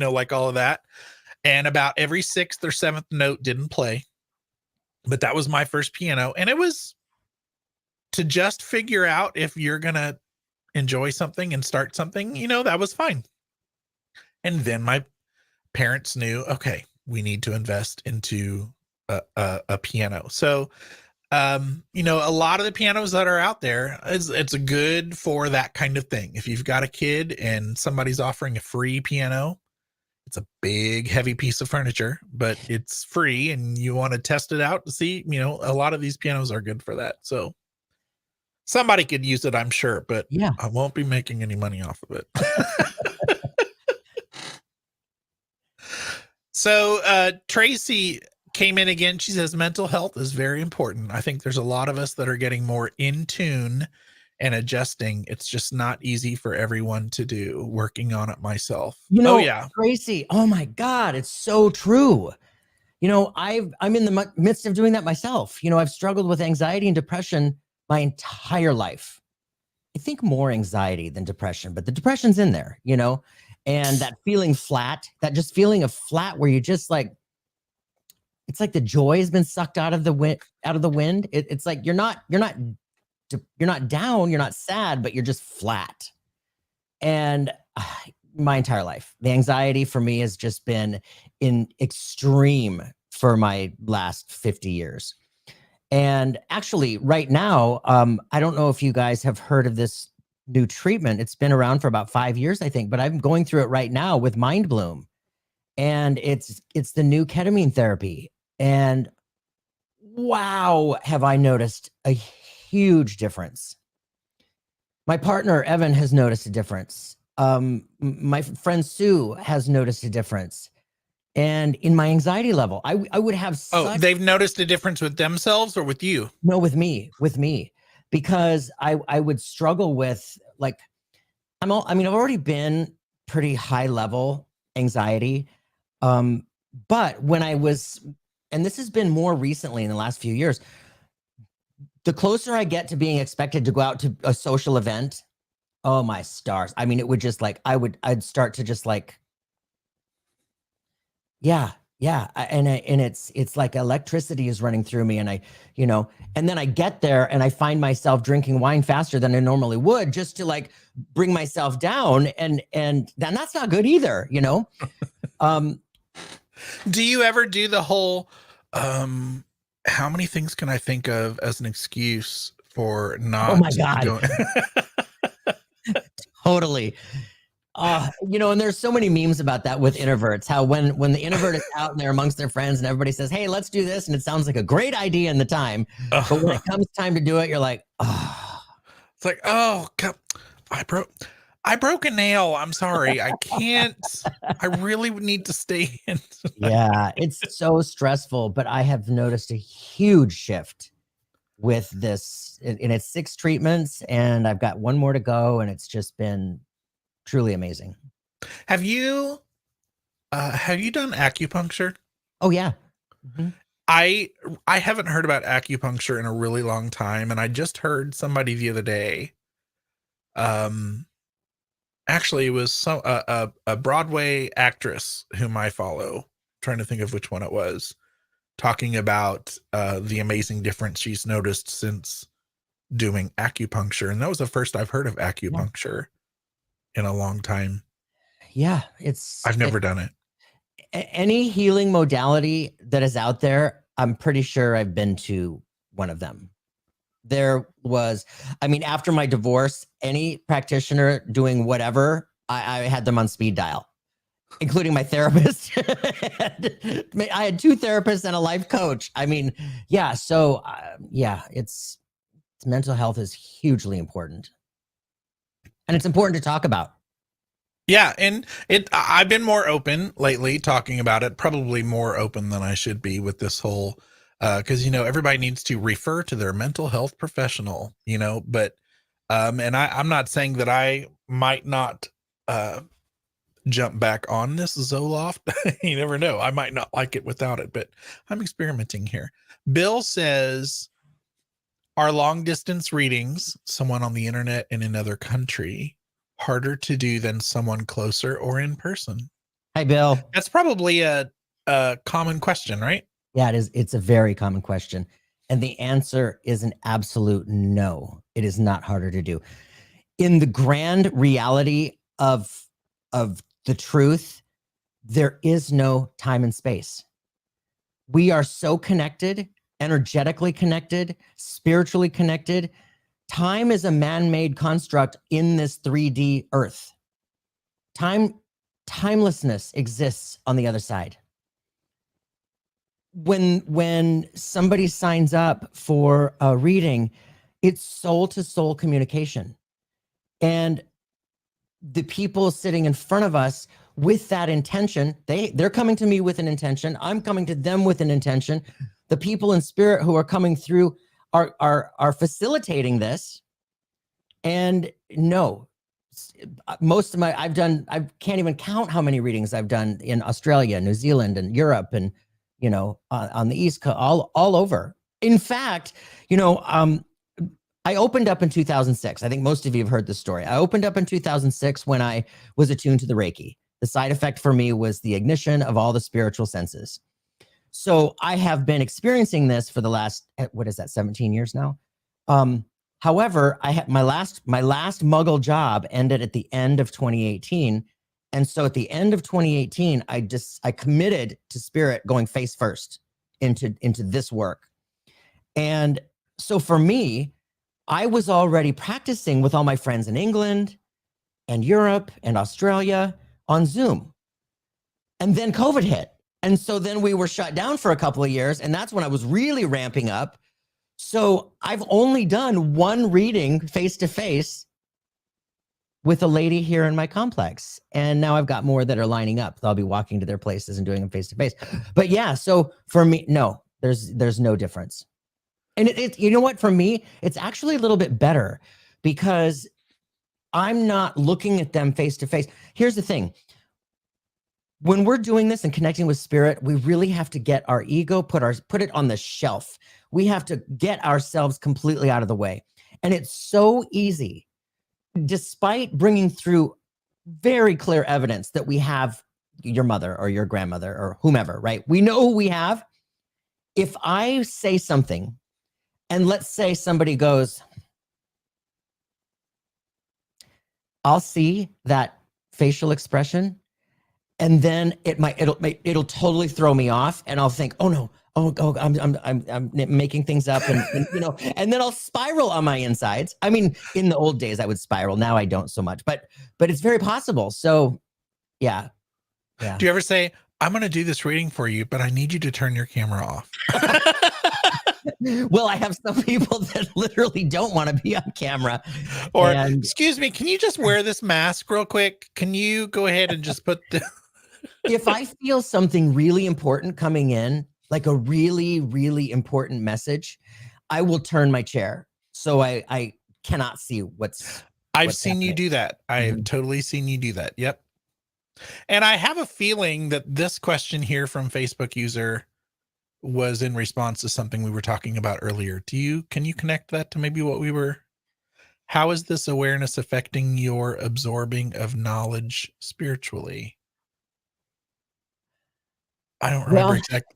like all of that. And about every sixth or seventh note didn't play. But that was my first piano. And it was to just figure out if you're going to enjoy something and start something, that was fine. And then my parents knew, okay, we need to invest into a piano. So, a lot of the pianos that are out there, it's good for that kind of thing. If you've got a kid and somebody's offering a free piano, it's a big, heavy piece of furniture, but it's free and you want to test it out to see, a lot of these pianos are good for that. So somebody could use it, I'm sure, but
Yeah.
I won't be making any money off of it. So Tracy came in again. She says mental health is very important. I think there's a lot of us that are getting more in tune and adjusting. It's just not easy for everyone to do. Working on it myself. Oh yeah,
Tracy. Oh my God, it's so true. I'm in the midst of doing that myself. I've struggled with anxiety and depression my entire life. I think more anxiety than depression, but the depression's in there, and that feeling flat, that just feeling of flat where you just like, it's like the joy has been sucked out of the wind. It's like you're not down, you're not sad, but you're just flat. And my entire life, the anxiety for me has just been in extreme for my last 50 years. And actually right now, I don't know if you guys have heard of this new treatment. It's been around for about 5 years, I think, but I'm going through it right now with Mind Bloom. And it's the new ketamine therapy. And wow, have I noticed a huge difference. My partner, Evan, has noticed a difference. My friend Sue has noticed a difference. And in my anxiety level, I would have
they've noticed a difference with themselves or with you?
No, with me, because I would struggle with like, I've already been pretty high level anxiety. But when I was, and this has been more recently in the last few years, the closer I get to being expected to go out to a social event, oh my stars. It would just like, I'd start to just like, yeah. And it's like electricity is running through me. And and then I get there and I find myself drinking wine faster than I normally would just to like bring myself down. And that's not good either,
Do you ever do the whole, how many things can I think of as an excuse for not?
Oh my God. Going? Totally. And there's so many memes about that with introverts, how when the introvert is out and they're amongst their friends and everybody says, hey, let's do this. And it sounds like a great idea in the time. But when it comes time to do it, you're like, oh.
It's like, oh, God, I broke a nail. I'm sorry. I can't. I really need to stay in.
Yeah, it's so stressful. But I have noticed a huge shift with this. And it's 6 treatments and I've got 1 more to go. And it's just been truly amazing.
Have you done acupuncture?
Oh yeah. Mm-hmm.
I haven't heard about acupuncture in a really long time, and I just heard somebody the other day. Actually, it was a Broadway actress whom I follow. I'm trying to think of which one it was, talking about the amazing difference she's noticed since doing acupuncture, and that was the first I've heard of acupuncture in a long time.
Yeah,
I've never done it.
Any healing modality that is out there, I'm pretty sure I've been to one of them. There was, after my divorce, any practitioner doing whatever, I had them on speed dial, including my therapist. I had 2 therapists and a life coach. So it's mental health is hugely important. And it's important to talk about.
Yeah, and I've been more open lately talking about it, probably more open than I should be with this whole, because, everybody needs to refer to their mental health professional, but And I'm not saying that I might not jump back on this Zoloft. You never know. I might not like it without it, but I'm experimenting here. Bill says, are long distance readings, someone on the internet in another country, harder to do than someone closer or in person?
Hi, Bill.
That's probably a common question, right?
Yeah, it is. It's a very common question. And the answer is an absolute no. It is not harder to do. In the grand reality of the truth, there is no time and space. We are so connected, energetically connected, spiritually connected. Time is a man-made construct in this 3D earth. Timelessness exists on the other side. When somebody signs up for a reading, it's soul-to-soul communication. And the people sitting in front of us with that intention, they're coming to me with an intention. I'm coming to them with an intention. The people in spirit who are coming through are facilitating this. And no, most of I can't even count how many readings I've done in Australia, New Zealand, and Europe, and on the East Coast, all over. In fact, I opened up in 2006. I think most of you have heard this story. I opened up in 2006 when I was attuned to the Reiki. The side effect for me was the ignition of all the spiritual senses. So I have been experiencing this for the last, 17 years now. However, I had my last Muggle job ended at the end of 2018. And so at the end of 2018, I committed to spirit going face first into this work. And so for me, I was already practicing with all my friends in England and Europe and Australia on Zoom. And then COVID hit. And so then we were shut down for a couple of years. And that's when I was really ramping up. So I've only done one reading face-to-face with a lady here in my complex. And now I've got more that are lining up. I'll be walking to their places and doing them face-to-face. But yeah, so for me, no, there's no difference. And it you know what, for me, it's actually a little bit better because I'm not looking at them face-to-face. Here's the thing. When we're doing this and connecting with spirit, we really have to get our ego, put it on the shelf. We have to get ourselves completely out of the way. And it's so easy, despite bringing through very clear evidence that we have your mother or your grandmother or whomever, right? We know who we have. If I say something, and let's say somebody goes, I'll see that facial expression, and then it'll totally throw me off, and I'll think, oh no, I'm making things up, and and then I'll spiral on my insides. I mean, in the old days I would spiral. Now I don't so much, but it's very possible. So, yeah.
Do you ever say, I'm going to do this reading for you, but I need you to turn your camera off?
Well, I have some people that literally don't want to be on camera.
Or, excuse me, can you just wear this mask real quick? Can you go ahead and just put the...
If I feel something really important coming in, like a really, really important message, I will turn my chair. So I cannot see what's
seen happening. You do that. I've totally seen you do that. Yep. And I have a feeling that this question here from Facebook user was in response to something we were talking about earlier. Can you connect that to maybe what we were? How is this awareness affecting your absorbing of knowledge spiritually? I don't remember exactly.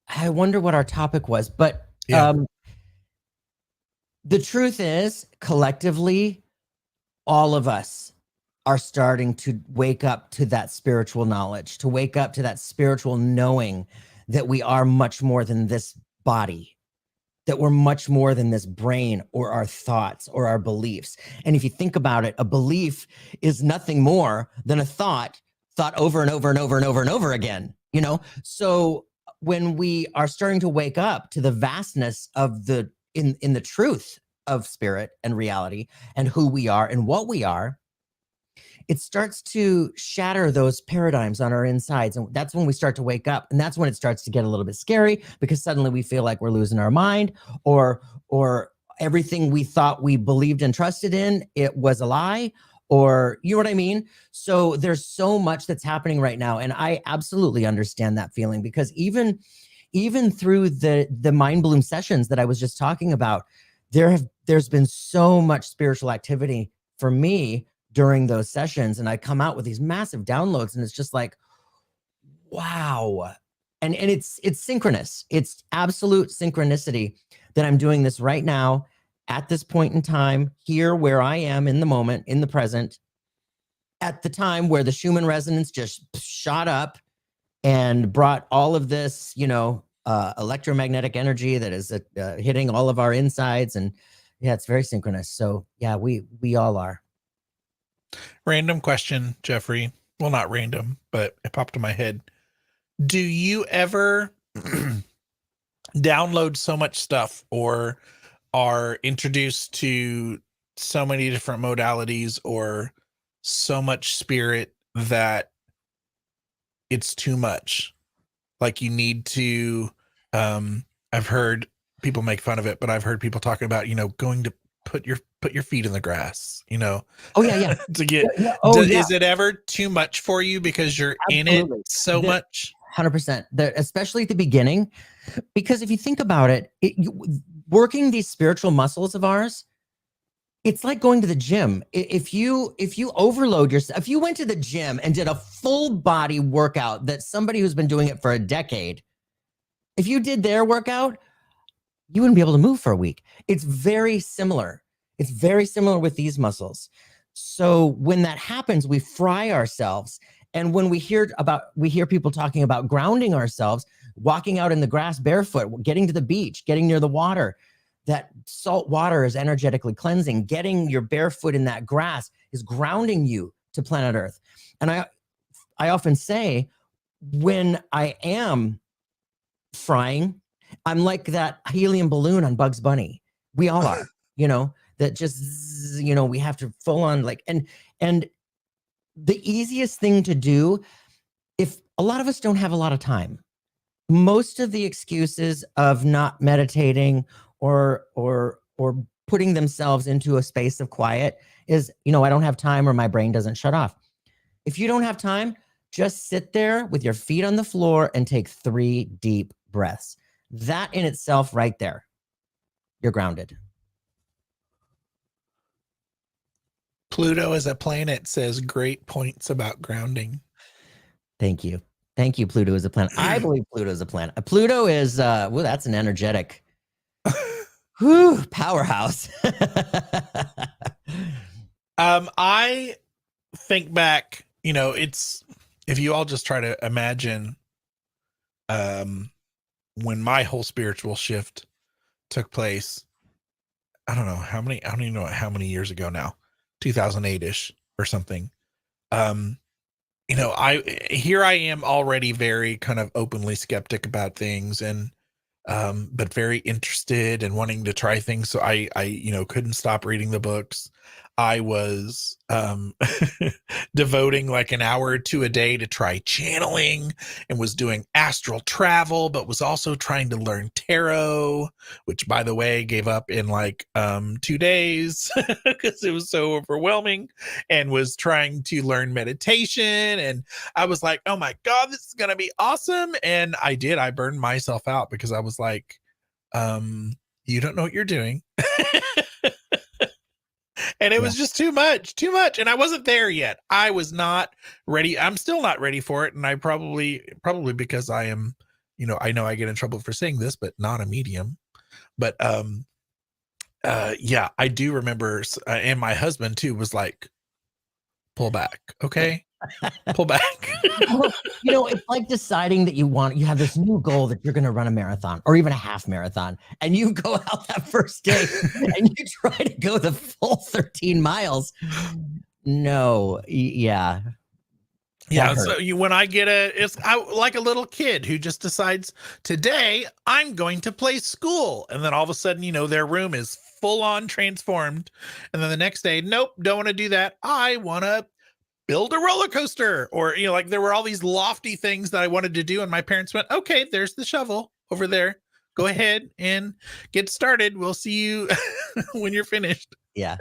I wonder what our topic was, but the truth is, collectively, all of us are starting to wake up to that spiritual knowledge, to wake up to that spiritual knowing that we are much more than this body, that we're much more than this brain or our thoughts or our beliefs. And if you think about it, a belief is nothing more than a thought over and over and over and over and over again, So when we are starting to wake up to the vastness of in the truth of spirit and reality and who we are and what we are, it starts to shatter those paradigms on our insides. And that's when we start to wake up. And that's when it starts to get a little bit scary, because suddenly we feel like we're losing our mind, or everything we thought we believed and trusted in, it was a lie, or you know what I mean? So there's so much that's happening right now. And I absolutely understand that feeling, because even through the mind bloom sessions that I was just talking about, there's been so much spiritual activity for me during those sessions. And I come out with these massive downloads, and it's just like, wow. And it's synchronous. It's absolute synchronicity that I'm doing this right now at this point in time, here where I am in the moment, in the present, at the time where the Schumann resonance just shot up and brought all of this, electromagnetic energy that is hitting all of our insides. And yeah, it's very synchronous. So yeah, we all are.
Random question, Jeffrey. Well, not random, but it popped in my head. Do you ever download so much stuff, or are introduced to so many different modalities, or so much spirit that it's too much? Like you need to, I've heard people make fun of it, but I've heard people talking about, going to put your feet in the grass,
Oh yeah.
to get,
yeah. Oh, yeah.
Is it ever too much for you because you're
Absolutely.
in it so much?
100%. Especially at the beginning, because if you think about it, working these spiritual muscles of ours, it's like going to the gym. If you overload yourself, if you went to the gym and did a full body workout that somebody who's been doing it for a decade, if you did their workout, you wouldn't be able to move for a week. It's very similar. It's very similar with these muscles. So when that happens, we fry ourselves. And when we hear people talking about grounding ourselves, walking out in the grass barefoot, getting to the beach, getting near the water, that salt water is energetically cleansing. Getting your barefoot in that grass is grounding you to planet Earth. And I often say, when I am frying, I'm like that helium balloon on Bugs Bunny. We all are, that just, we have to full on and the easiest thing to do, if a lot of us don't have a lot of time, most of the excuses of not meditating or putting themselves into a space of quiet is, I don't have time, or my brain doesn't shut off. If you don't have time, just sit there with your feet on the floor and take 3 deep breaths. That in itself right there, you're grounded.
Pluto as a planet says great points about grounding.
Thank you. Thank you, Pluto is a planet. I believe Pluto is a planet. Pluto is, that's an energetic powerhouse.
I think back, it's, if you all just try to imagine, when my whole spiritual shift took place, I don't even know how many years ago now, 2008-ish or something. I am already very kind of openly skeptic about things, and but very interested and wanting to try things. So I couldn't stop reading the books. I was devoting like an hour or two a day to try channeling, and was doing astral travel, but was also trying to learn tarot, which, by the way, gave up in like 2 days because it was so overwhelming, and was trying to learn meditation. And I was like, oh my God, this is going to be awesome. And I burned myself out because I was like, you don't know what you're doing. And it was just too much. And I wasn't there yet. I was not ready. I'm still not ready for it. And I probably because I am, I know I get in trouble for saying this, but not a medium. But yeah, I do remember. And my husband too was like, pull back. Okay. Pull back.
It's like deciding that you have this new goal that you're going to run a marathon or even a half marathon, and you go out that first day and you try to go the full 13 miles. No. Yeah.
So when I get it's like a little kid who just decides, today I'm going to play school. And then all of a sudden, their room is full on transformed. And then the next day, nope, don't want to do that. I want to build a roller coaster, or, like there were all these lofty things that I wanted to do. And my parents went, okay, there's the shovel over there. go ahead and get started. We'll see you when you're finished.
Yeah.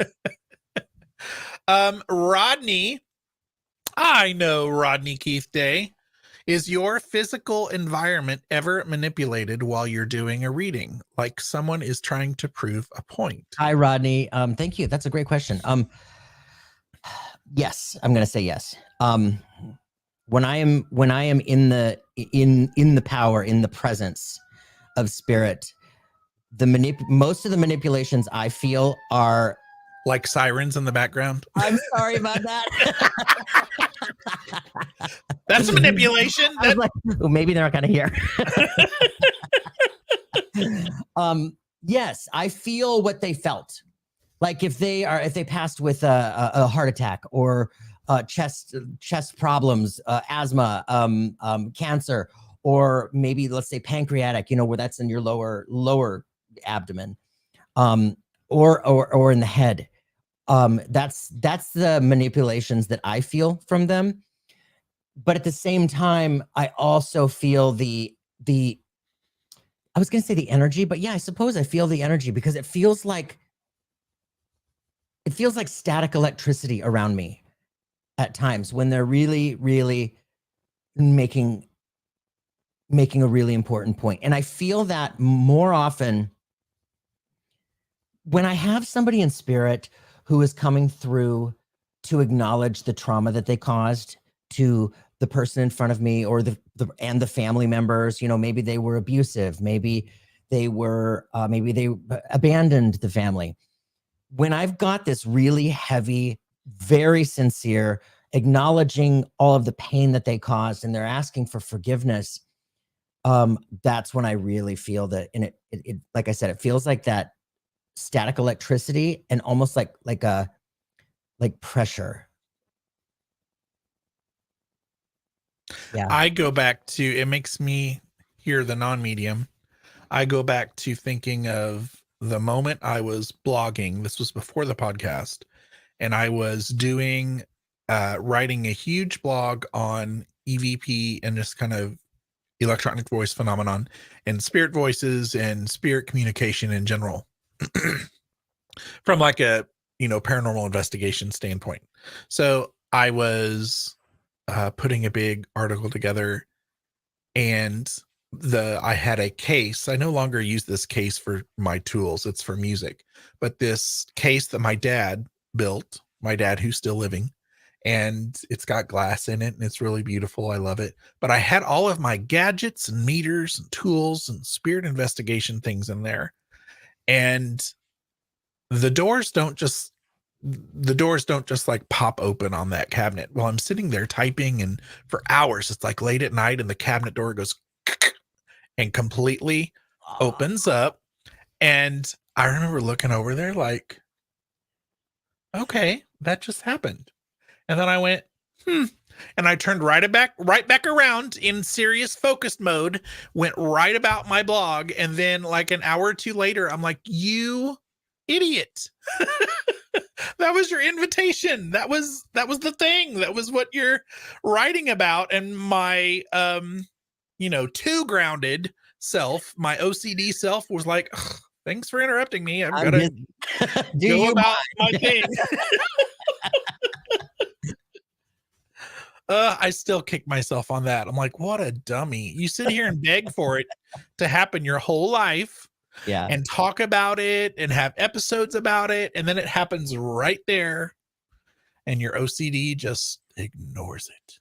Rodney, I know Rodney Keith Day. Is your physical environment ever manipulated while you're doing a reading, like someone is trying to prove a point?
Hi, Rodney. Thank you. That's a great question. Yes, I'm going to say yes. When I am in the power, in the presence of spirit, most of the manipulations I feel are
like sirens in the background.
I'm sorry about that.
That's a manipulation.
I was like, oh, maybe they're not going to hear. Yes, I feel what they felt. Like if they passed with a heart attack or chest problems, asthma, cancer, or maybe let's say pancreatic, where that's in your lower abdomen, or in the head. That's the manipulations that I feel from them. But at the same time, I also feel the I was going to say the energy, but yeah, I suppose I feel the energy because it feels like static electricity around me at times when they're really, really making a really important point. And I feel that more often when I have somebody in spirit who is coming through to acknowledge the trauma that they caused to the person in front of me or the family members. Maybe they were abusive, maybe they abandoned the family. When I've got this really heavy, very sincere, acknowledging all of the pain that they caused and they're asking for forgiveness, that's when I really feel that. And it like I said, it feels like that static electricity and almost like pressure. Yeah.
I go back to, it makes me hear the non-medium. I go back to thinking of the moment I was blogging. This was before the podcast, and I was doing writing a huge blog on EVP and just kind of electronic voice phenomenon and spirit voices and spirit communication in general from like a paranormal investigation standpoint. So I was putting a big article together, and I had a case. I no longer use this case for my tools. It's for music, but this case that my dad built, my dad who's still living, and it's got glass in it and it's really beautiful. I love it. But I had all of my gadgets and meters and tools and spirit investigation things in there. And the doors don't just like pop open on that cabinet while I'm sitting there typing, and for hours it's like late at night and the cabinet door goes and completely opens up. And I remember looking over there like, okay, that just happened. And then I went, and I turned right back around in serious focused mode, went right about my blog. And then like an hour or two later, I'm like, you idiot. That was your invitation. That was the thing. That was what you're writing about. And my, too grounded self, my OCD self was like, thanks for interrupting me. I've got to go about my thing. I still kick myself on that. I'm like, what a dummy. You sit here and beg for it to happen your whole life.
Yeah.
And talk about it and have episodes about it. And then it happens right there. And your OCD just ignores it.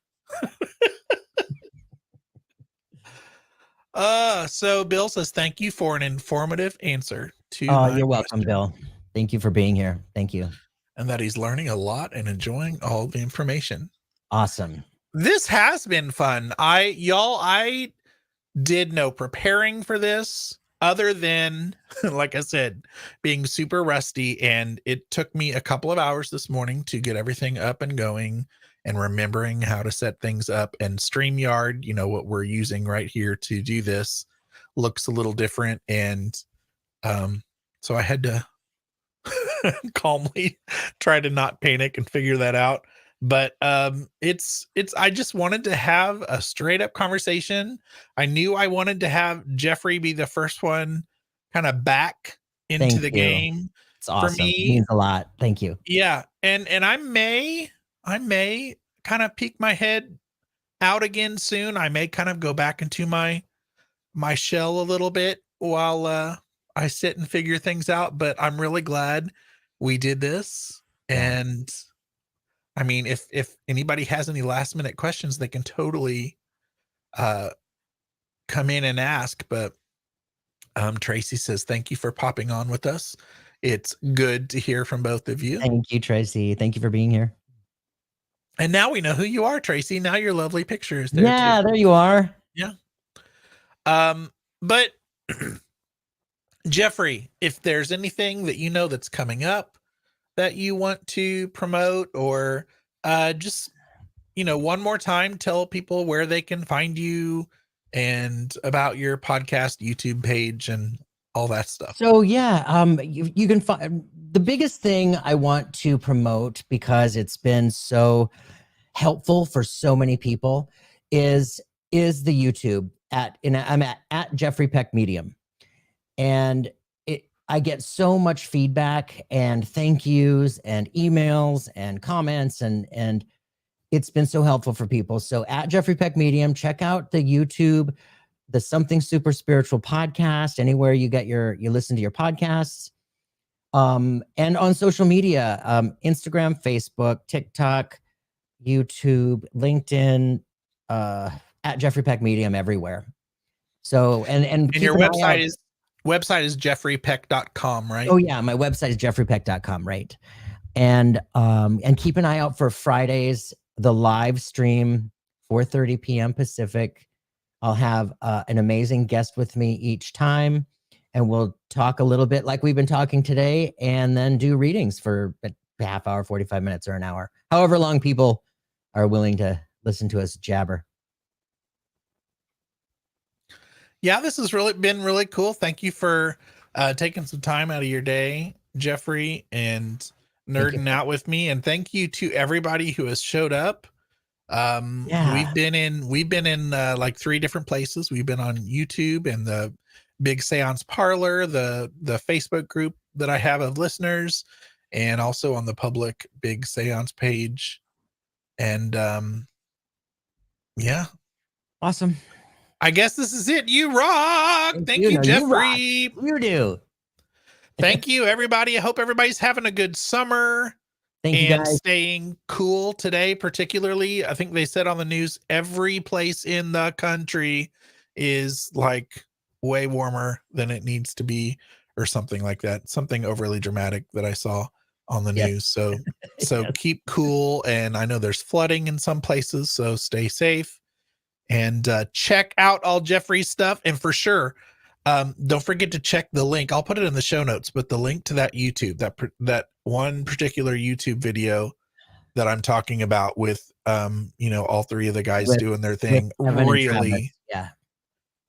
So Bill says, thank you for an informative answer to
you're welcome, Bill. Thank you for being here. Thank you.
And that he's learning a lot and enjoying all the information.
Awesome.
This has been fun. I did no preparing for this other than, like I said, being super rusty. And it took me a couple of hours this morning to get everything up and going and remembering how to set things up. And StreamYard, what we're using right here to do this, looks a little different. And so I had to calmly try to not panic and figure that out. But it's I just wanted to have a straight up conversation. I knew I wanted to have Jeffrey be the first one kind of back into
Thank
the
you.
game
It's
for
awesome. It
me.
means a lot. Thank you.
Yeah. And I may kind of peek my head out again soon. I may kind of go back into my shell a little bit while I sit and figure things out, but I'm really glad we did this.
Yeah.
And I mean, if anybody has any last minute questions, they can totally come in and ask. But Tracy says, thank you for popping on with us. It's good to hear from both of you.
Thank you, Tracy. Thank you for being here.
And now we know who you are, Tracy. Now your lovely picture is there
Yeah,
too.
there you are.
Yeah. But Jeffrey, if there's anything that you know that's coming up that you want to promote, or just, one more time, tell people where they can find you and about your podcast, YouTube page, and all that stuff.
So yeah, you can find the biggest thing I want to promote, because it's been so helpful for so many people, is the YouTube I'm at Jeffrey Peck Medium, and I get so much feedback and thank yous and emails and comments, and it's been so helpful for people. So at Jeffrey Peck Medium, check out the YouTube, the Something Super Spiritual podcast, anywhere you listen to your podcasts. And on social media, Instagram, Facebook, TikTok, YouTube, LinkedIn, at Jeffrey Peck Medium, everywhere. So, and
your website is jeffreypeck.com, right?
Oh yeah, my website is jeffreypeck.com, right? And keep an eye out for Fridays, the live stream, 4:30 p.m. Pacific. I'll have an amazing guest with me each time, and we'll talk a little bit like we've been talking today, and then do readings for a half hour, 45 minutes, or an hour, however long people are willing to listen to us jabber.
Yeah, this has been really cool. Thank you for taking some time out of your day, Jeffrey, and nerding out with me. And thank you to everybody who has showed up. We've been in like 3 different places. We've been on YouTube and the Big Seance Parlor, the Facebook group that I have of listeners, and also on the public Big Seance page. And yeah.
Awesome.
I guess this is it. You rock. Thank you, Jeffrey.
You do.
Thank you, everybody. I hope everybody's having a good summer.
Thank you, guys.
Staying cool today, particularly. I think they said on the news, every place in the country is like way warmer than it needs to be, or something like that. Something overly dramatic that I saw on the news. So, keep cool. And I know there's flooding in some places, so stay safe. And check out all Jeffrey's stuff. And for sure, don't forget to check the link. I'll put it in the show notes, but the link to that YouTube, that one particular YouTube video that I'm talking about with, all 3 of the guys doing their thing,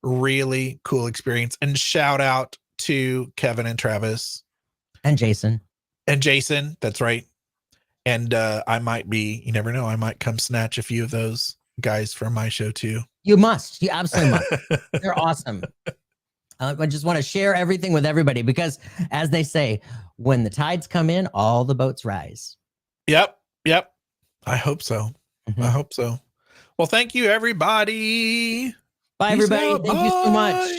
really cool experience. And shout out to Kevin and Travis
and Jason.
That's right. And I might be, you never know, I might come snatch a few of those guys from my show too.
You absolutely must. They're awesome. I just want to share everything with everybody, because as they say, when the tides come in, all the boats rise.
Yep. I hope so. I hope so. Well, thank you, everybody.
Bye, everybody. Thank you so much.